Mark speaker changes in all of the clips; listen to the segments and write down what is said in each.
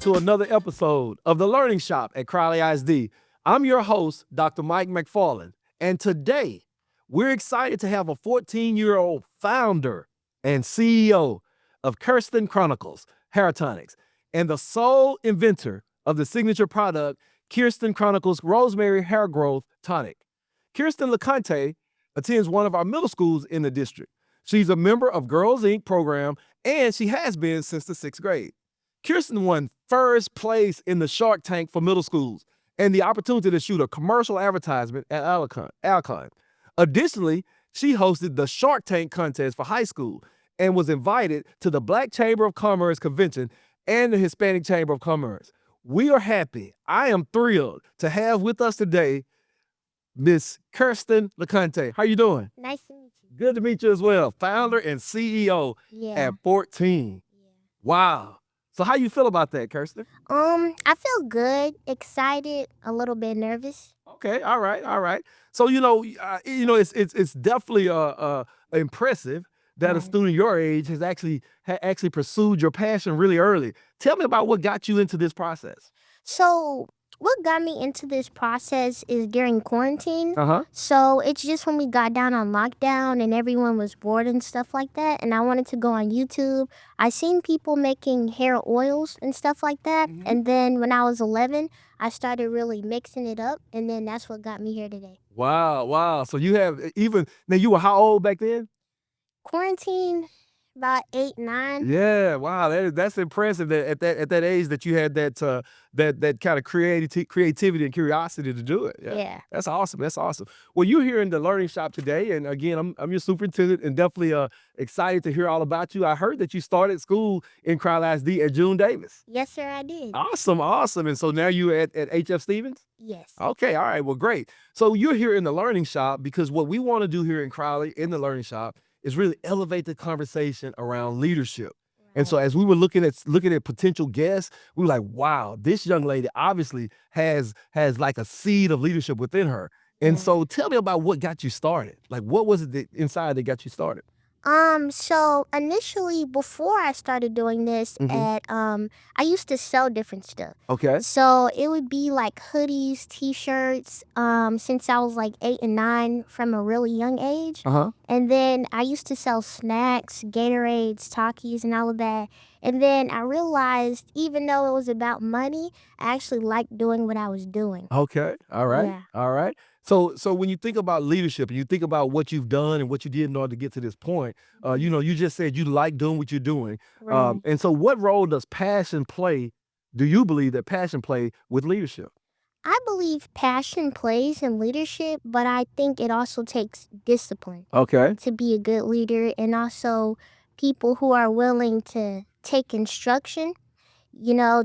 Speaker 1: to another episode of The Learning Shop at Crowley ISD. I'm your host, Dr. Mike McFarland, and today we're excited to have a 14-year-old founder and CEO of Kiristin Chronicles Hair Tonics and the sole inventor of the signature product, Kiristin Chronicles Rosemary Hair Growth Tonic. Kiristin LeCounte attends one of our middle schools in the district. She's a member of Girls Inc. program, and she has been since the 6th grade. Kiristin won first place in the Shark Tank for middle schools and the opportunity to shoot a commercial advertisement at Alcon. Additionally, she hosted the Shark Tank contest for high school and was invited to the Black Chamber of Commerce convention and the Hispanic Chamber of Commerce. We are happy. I am thrilled to have with us today Miss Kiristin LeCounte. How you doing?
Speaker 2: Nice to meet you.
Speaker 1: Good to meet you as well. Founder and CEO at 14.
Speaker 2: Yeah.
Speaker 1: Wow. So how you feel about that, Kiristin?
Speaker 2: I feel good, excited, a little bit nervous.
Speaker 1: Okay, all right. So it's definitely impressive that a
Speaker 2: Right.
Speaker 1: student your age has actually pursued your passion really early. Tell me about what got you into this process.
Speaker 2: So what got me into this process is during quarantine.
Speaker 1: Uh-huh.
Speaker 2: So it's just when we got down on lockdown and everyone was bored and stuff like that. And I wanted to go on YouTube. I seen people making hair oils and stuff like that.
Speaker 1: Mhm.
Speaker 2: And then when I was 11, I started really mixing it up. And then that's what got me here today.
Speaker 1: Wow. So you have now you were how old back then?
Speaker 2: Quarantine, about 8, 9.
Speaker 1: Yeah, wow, that's impressive that at that age that you had that kind of creativity and curiosity to do it.
Speaker 2: Yeah.
Speaker 1: That's awesome. Well, you're here in the Learning Shop today, and again, I'm your superintendent and definitely excited to hear all about you. I heard that you started school in Crowley ISD at June Davis.
Speaker 2: Yes, sir, I did.
Speaker 1: Awesome. And so now you're at H.F. Stevens?
Speaker 2: Yes.
Speaker 1: Okay, all right, well, great. So you're here in the Learning Shop because what we want to do here in Crowley in the Learning Shop is really elevate the conversation around leadership. And so as we were looking at potential guests, we were like, wow, this young lady obviously has like a seed of leadership within her. And so tell me about what got you started. Like, what was it inside that got you started?
Speaker 2: So initially before I started doing this I used to sell different stuff.
Speaker 1: Okay.
Speaker 2: So it would be like hoodies, t-shirts, since I was like 8 and 9 from a really young age.
Speaker 1: Uh-huh.
Speaker 2: And then I used to sell snacks, Gatorades, Takis, and all of that. And then I realized even though it was about money, I actually liked doing what I was doing.
Speaker 1: Okay. All right.
Speaker 2: Yeah.
Speaker 1: All right. So when you think about leadership and you think about what you've done and what you did in order to get to this point, you just said you like doing what you're doing.
Speaker 2: Right.
Speaker 1: And so what role does passion play? Do you believe that passion play with leadership?
Speaker 2: I believe passion plays in leadership, but I think it also takes discipline
Speaker 1: Okay.
Speaker 2: to be a good leader, and also people who are willing to take instruction.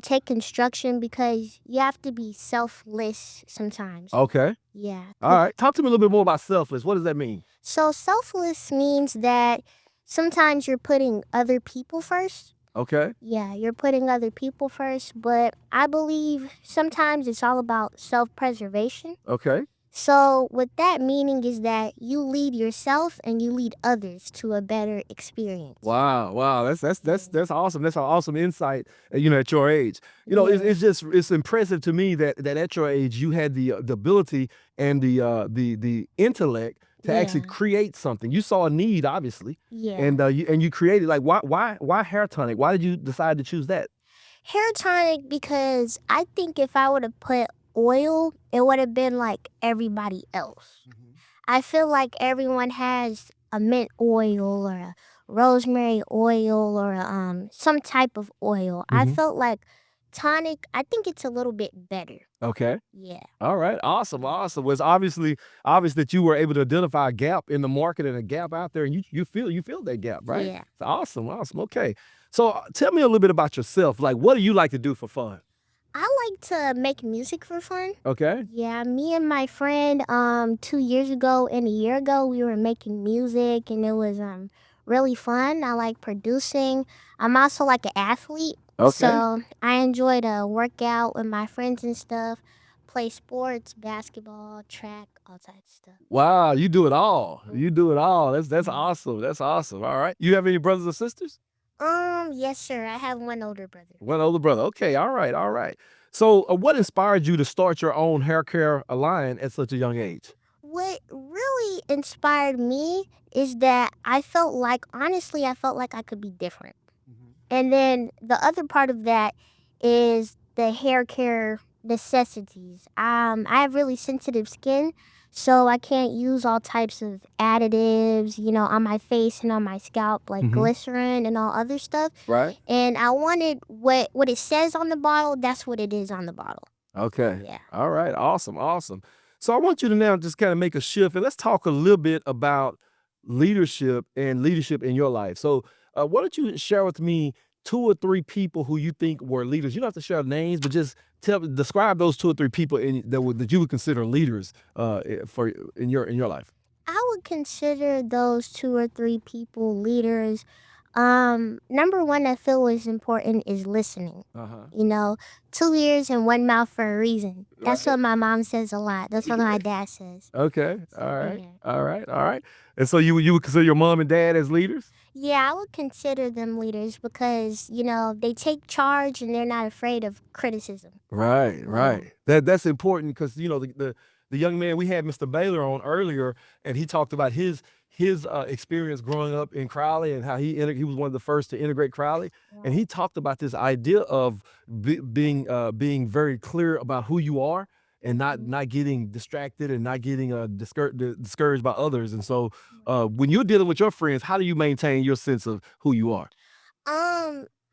Speaker 2: Take instruction because you have to be selfless sometimes.
Speaker 1: Okay.
Speaker 2: Yeah.
Speaker 1: All right. Talk to me a little bit more about selfless. What does that mean?
Speaker 2: So selfless means that sometimes you're putting other people first.
Speaker 1: Okay.
Speaker 2: Yeah, you're putting other people first, but I believe sometimes it's all about self-preservation.
Speaker 1: Okay.
Speaker 2: So what that meaning is that you lead yourself and you lead others to a better experience.
Speaker 1: Wow. That's awesome. That's an awesome insight, at your age.
Speaker 2: Yeah.
Speaker 1: It's impressive to me that at your age you had the ability and the intellect to actually create something. You saw a need, obviously.
Speaker 2: Yeah.
Speaker 1: And you created, like, why hair tonic? Why did you decide to choose that?
Speaker 2: Hair tonic because I think if I would have put oil, it would have been like everybody else. I feel like everyone has a mint oil or a rosemary oil or some type of oil. I felt like tonic, I think it's a little bit better.
Speaker 1: Okay.
Speaker 2: Yeah.
Speaker 1: All right. Awesome. Well, it's obvious that you were able to identify a gap in the market and a gap out there, and you feel that gap, right?
Speaker 2: Yeah.
Speaker 1: It's awesome. Okay. So tell me a little bit about yourself. Like, what do you like to do for fun?
Speaker 2: I like to make music for fun.
Speaker 1: Okay.
Speaker 2: Yeah, me and my friend 2 years ago and a year ago, we were making music and it was really fun. I like producing. I'm also like an athlete.
Speaker 1: Okay.
Speaker 2: So I enjoy to work out with my friends and stuff, play sports, basketball, track, all types of stuff.
Speaker 1: Wow, you do it all. That's awesome. All right. You have any brothers or sisters?
Speaker 2: Yes, sir. I have one older brother.
Speaker 1: One older brother. Okay, all right, all right. So, what inspired you to start your own hair care line at such a young age?
Speaker 2: What really inspired me is that honestly, I felt like I could be different. And then the other part of that is the hair care necessities. I have really sensitive skin, so I can't use all types of additives, on my face and on my scalp, like
Speaker 1: Mhm.
Speaker 2: glycerin and all other stuff.
Speaker 1: Right.
Speaker 2: And I wanted what it says on the bottle, that's what it is on the bottle.
Speaker 1: Okay.
Speaker 2: Yeah.
Speaker 1: All right. Awesome. Awesome. So, I want you to now just kind of make a shift and let's talk a little bit about leadership and leadership in your life. So, why don't you share with me 2 or 3 people who you think were leaders? You don't have to share names, but just describe those 2 or 3 people that you would consider leaders for in your life.
Speaker 2: I would consider those 2 or 3 people leaders. Number one, I feel is important is listening.
Speaker 1: Uh-huh.
Speaker 2: 2 ears and one mouth for a reason. That's
Speaker 1: Right.
Speaker 2: what my mom says a lot. That's what my dad says.
Speaker 1: Okay. All right.
Speaker 2: Yeah.
Speaker 1: All right. All right. And so you would consider your mom and dad as leaders?
Speaker 2: Yeah, I would consider them leaders because, they take charge and they're not afraid of criticism.
Speaker 1: Right,
Speaker 2: Yeah.
Speaker 1: right. That's important because the young man we had Mr. Baylor on earlier, and he talked about his experience growing up in Crowley and how he was one of the first to integrate Crowley, and he talked about this idea of being very clear about who you are and not getting distracted and not getting discouraged by others. And so, when you're dealing with your friends, how do you maintain your sense of who you are?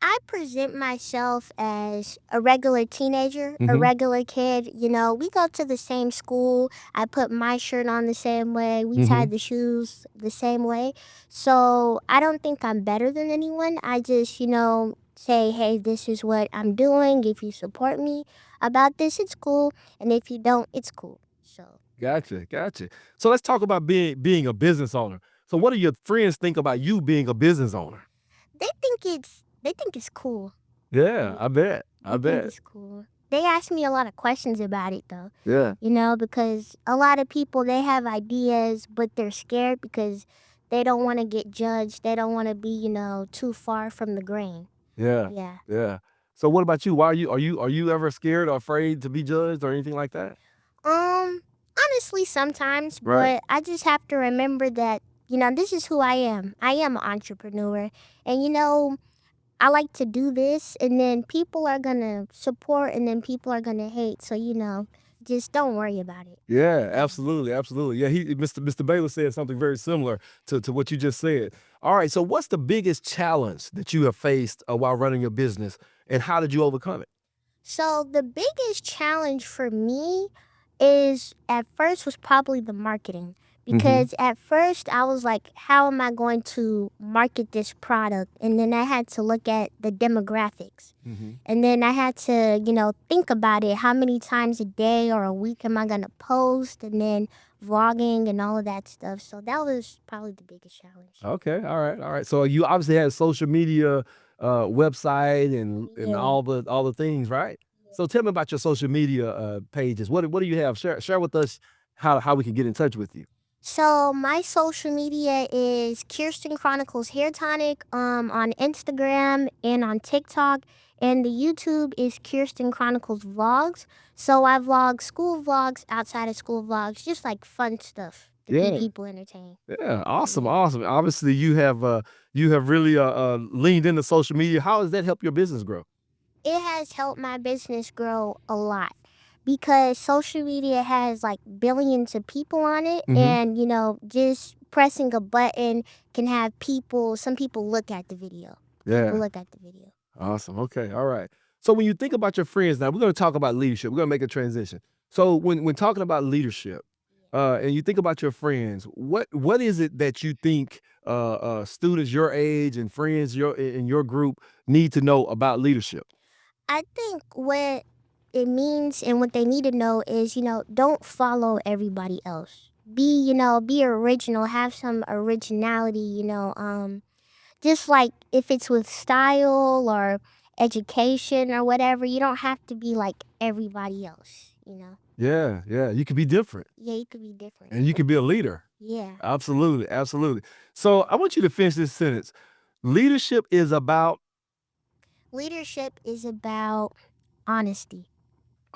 Speaker 2: I present myself as a regular teenager, a
Speaker 1: Hmm.
Speaker 2: regular kid. We go to the same school. I put my shirt on the same way. We tie
Speaker 1: Hmm.
Speaker 2: the shoes the same way. So I don't think I'm better than anyone. I just, say, hey, this is what I'm doing. If you support me about this, it's cool. And if you don't, it's cool. So
Speaker 1: Gotcha, gotcha. So let's talk about being a business owner. So what do your friends think about you being a business owner?
Speaker 2: they think it's cool.
Speaker 1: Yeah,
Speaker 2: Yeah.
Speaker 1: I bet. I
Speaker 2: They think
Speaker 1: bet.
Speaker 2: it's cool. They ask me a lot of questions about it though.
Speaker 1: Yeah.
Speaker 2: Because a lot of people they have ideas, but they're scared because they don't want to get judged. They don't want to be, too far from the grain.
Speaker 1: Yeah.
Speaker 2: Yeah.
Speaker 1: Yeah. So what about you? Why are you ever scared or afraid to be judged or anything like that?
Speaker 2: Honestly, sometimes,
Speaker 1: Right.
Speaker 2: but I just have to remember that, this is who I am. I am an entrepreneur. And, I like to do this, and then people are going to support, and then people are going to hate. So, just don't worry about it.
Speaker 1: Yeah, absolutely, absolutely. Yeah, Mr. Baylor said something very similar to what you just said. All right, so what's the biggest challenge that you have faced while running your business, and how did you overcome it?
Speaker 2: So the biggest challenge for me is at first was probably the marketing
Speaker 1: Mhm.
Speaker 2: because at first I was like, how am I going to market this product? And then I had to look at the demographics.
Speaker 1: Mhm.
Speaker 2: And then I had to, think about it. How many times a day or a week am I going to post? And then vlogging and all of that stuff. So that was probably the biggest challenge.
Speaker 1: Okay, all right, all right. So you obviously have social media, website, and
Speaker 2: Yeah.
Speaker 1: all the things, right? So tell me about your social media pages. What do you have? Share with us how we can get in touch with you.
Speaker 2: So my social media is Kiristin Chronicles Hair Tonic on Instagram and on TikTok. And the YouTube is Kiristin Chronicles Vlogs. So I vlog school vlogs, outside of school vlogs, just like fun stuff to keep
Speaker 1: Yeah,
Speaker 2: people entertained.
Speaker 1: yeah, awesome,
Speaker 2: Yeah.
Speaker 1: awesome. Obviously, you have really leaned into social media. How has that helped your business grow?
Speaker 2: It has helped my business grow a lot because social media has like billions of people on it.
Speaker 1: Hmm.
Speaker 2: And, just pressing a button can have some people look at the video. People
Speaker 1: Yeah,
Speaker 2: look at the video.
Speaker 1: awesome. Okay, all right. So when you think about your friends, now we're going to talk about leadership. We're going to make a transition. So when talking about leadership, and you think about your friends, what is it that you think students your age and friends in your group need to know about leadership?
Speaker 2: I think what it means and what they need to know is, don't follow everybody else. Be original, have some originality, just like if it's with style or education or whatever, you don't have to be like everybody else.
Speaker 1: Yeah, yeah, you can be different
Speaker 2: Yeah, you could be different.
Speaker 1: and you can be a leader.
Speaker 2: Yeah.
Speaker 1: Absolutely, absolutely. So I want you to finish this sentence. Leadership is about,
Speaker 2: Leadership is about honesty.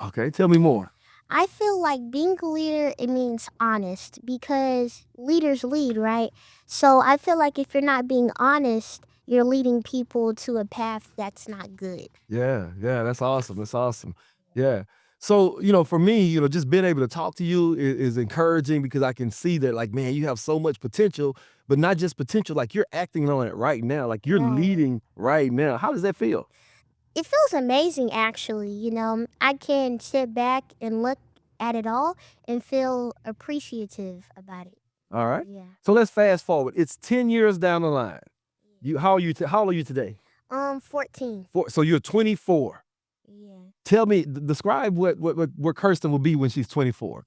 Speaker 1: okay, tell me more.
Speaker 2: I feel like being a leader, it means honest because leaders lead, right? So I feel like if you're not being honest, you're leading people to a path that's not good.
Speaker 1: Yeah, that's awesome. That's awesome. Yeah. So, for me, just being able to talk to you is encouraging because I can see that, like, man, you have so much potential, but not just potential, like you're acting on it right now, like you're
Speaker 2: Right.
Speaker 1: leading right now. How does that feel?
Speaker 2: It feels amazing, actually. I can sit back and look at it all and feel appreciative about it.
Speaker 1: All right.
Speaker 2: Yeah.
Speaker 1: So let's fast forward. It's 10 years down the line. How old are you today?
Speaker 2: 14.
Speaker 1: So you're 24.
Speaker 2: Yeah.
Speaker 1: Tell me, describe what Kiristin will be when she's 24.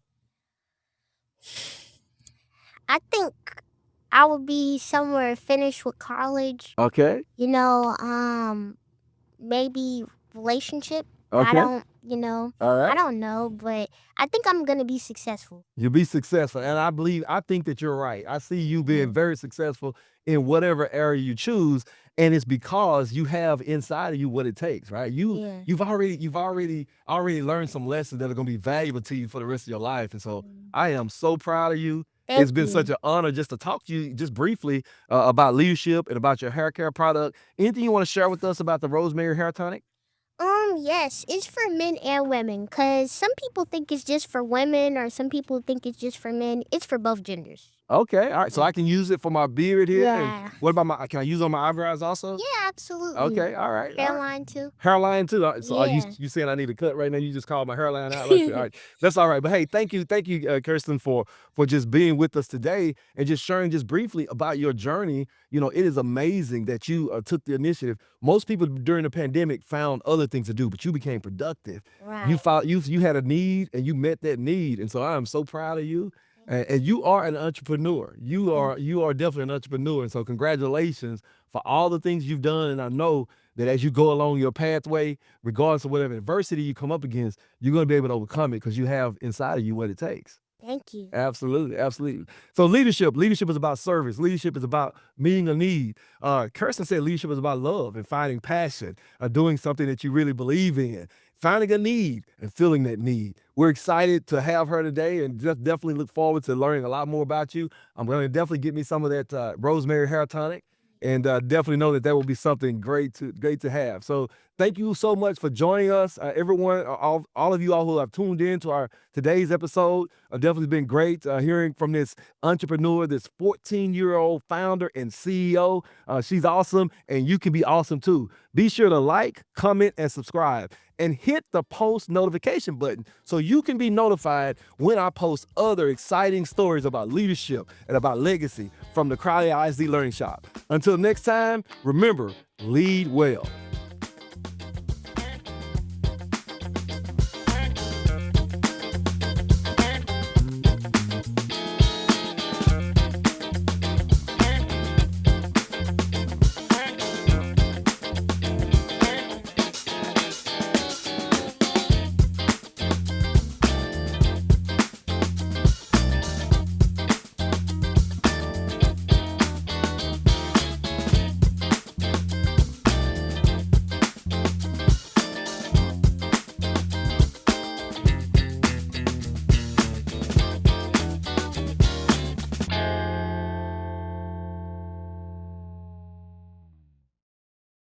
Speaker 2: I think I would be somewhere finished with college.
Speaker 1: Okay.
Speaker 2: Maybe relationship.
Speaker 1: Okay.
Speaker 2: I don't,
Speaker 1: All right.
Speaker 2: I don't know, but I think I'm gonna be successful.
Speaker 1: You'll be successful. And I think that you're right. I see you being very successful in whatever area you choose. And it's because you have inside of you what it takes, right?
Speaker 2: Yeah.
Speaker 1: You've already learned some lessons that are gonna be valuable to you for the rest of your life. And so I am so proud of you. It's been such an honor just to talk to you just briefly about leadership and about your hair care product. Anything you want to share with us about the Rosemary Hair Tonic?
Speaker 2: Yes, it's for men and women, cause some people think it's just for women, or some people think it's just for men. It's for both genders.
Speaker 1: Okay, all right. So I can use it for my beard here.
Speaker 2: Yeah.
Speaker 1: And what about can I use it on my eyebrows also?
Speaker 2: Yeah, absolutely.
Speaker 1: Okay, all right. all right.
Speaker 2: Hairline too.
Speaker 1: Hairline too. So are
Speaker 2: Yeah.
Speaker 1: you saying I need a cut right now? You just called my hairline out. All right, that's all right. But hey, thank you, Kiristin, for just being with us today and just sharing just briefly about your journey. It is amazing that you took the initiative. Most people during the pandemic found other things to do, but you became productive.
Speaker 2: Right.
Speaker 1: You had a need and you met that need, and so I am so proud of you. And you are an entrepreneur. You are definitely an entrepreneur. And so congratulations for all the things you've done. And I know that as you go along your pathway, regardless of whatever adversity you come up against, you're going to be able to overcome it because you have inside of you what it takes.
Speaker 2: Thank you.
Speaker 1: Absolutely, absolutely. So leadership is about service. Leadership is about meeting a need. Kiristin said leadership is about love and finding passion, doing something that you really believe in, finding a need and filling that need. We're excited to have her today and just definitely look forward to learning a lot more about you. I'm going to definitely get me some of that Rosemary Hair Tonic. And definitely know that will be something great to have. So thank you so much for joining us, everyone. All of you all who have tuned in to our today's episode. Definitely been great hearing from this entrepreneur, this 14-year-old founder and CEO. She's awesome, and you can be awesome too. Be sure to like, comment, and subscribe, and hit the post notification button so you can be notified when I post other exciting stories about leadership and about legacy from the Crowley ISD Learning Shop. Until next time, remember, lead well.